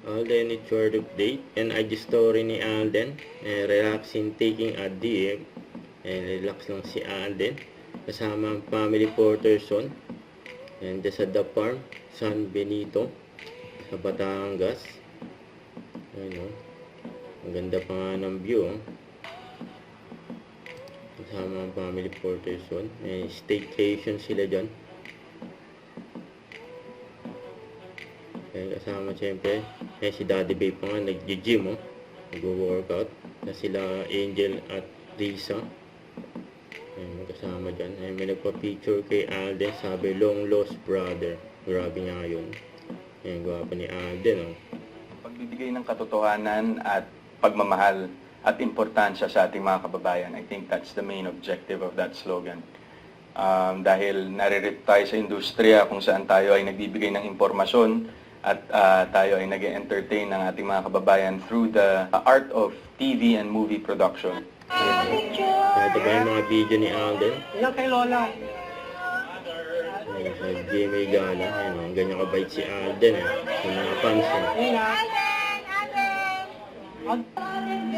Alden, it's short update. And IG story ni Alden. Relaxing taking a dip. Relax lang si Alden. Kasama ang family Porterson. And sa The Farm, San Benito. Sa Batangas. Ayun, oh. Ang ganda pa nga ng view. Oh. Kasama ang family Porterson. Staycation sila dyan. Kasama siyempre si Daddy Bay pa nga nag-gym, nag-workout na sila Angel at Risa. Kasama dyan. May nagpa-picture kay Alden, sabi long lost brother. Grabe nga yun. Gwapo ni Alden. Pagbibigay ng katotohanan at pagmamahal at importansya sa ating mga kababayan, I think that's the main objective of that slogan. Dahil naririto tayo sa industriya kung saan tayo ay nagbibigay ng impormasyon at tayo ay nag-entertain ng ating mga kababayan through the art of TV and movie production. Ito ba yung mga video ni Alden? Ilang kay Lola? Sa GMA Gala. Ayun, ganyan kabait si Alden. Sa mga fans.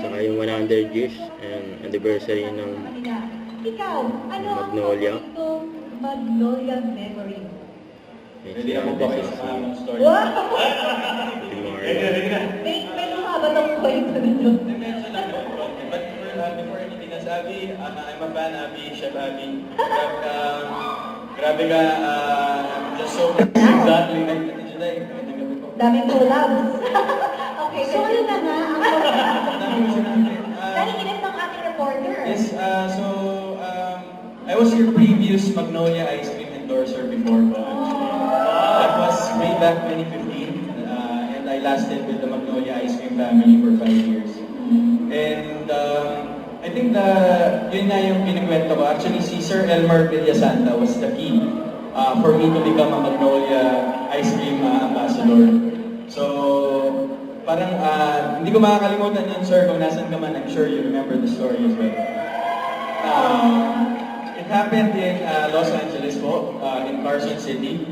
Saka yung 100 years and anniversary ng Magnolia. Magnolia Memory. Pwede ako ba kayo sa mga story? May lumaba ng kwento nito. But before anything else, Abby, I'm a fan, Abby, Chef Abby. Grabe ka, just so exactly like today. Daming collabs. Okay, so ano na nga naninginip ng ating reporter. Yes, so I was your previous Magnolia ice cream endorser before po. That was way back 2015, and I lasted with the Magnolia ice cream family for 5 years. And I think yun nga yung kinikwento ko. Actually, si Sir Elmer Villasanta was the key for me to become a Magnolia ice cream ambassador. So, parang hindi ko makakalimutan yun, sir, kung nasan ka man. I'm sure you remember the story as well. It happened in Los Angeles po, in Carson City,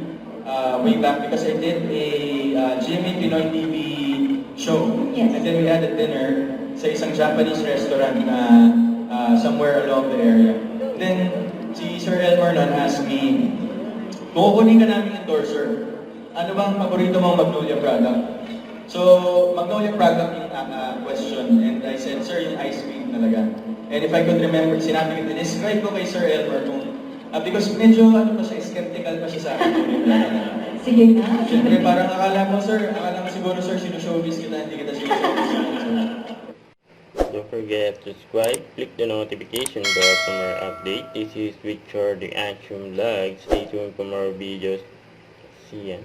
way back because I did a GMA Pinoy TV show. Yes. And then we had a dinner sa isang Japanese restaurant na somewhere along the area. Then si Sir Elmer nun asked me, kukunin ka namin endorser. Ano bang paborito mong Magnolia product? So, Magnolia product yung question. And I said, sir, yung ice cream talaga. And if I could remember, sinabi ko, describe ko kay Sir Elmer kung, because medyo ano pa siya, skeptical pa siya sa akin. Sige na. Siyempre, parang akala mo siguro, sir, sinushowies kita, hindi kita sinushowies. Don't forget to subscribe, click the notification bell for more update. This is Richard the Action Vlog. Stay tuned for more videos. See ya.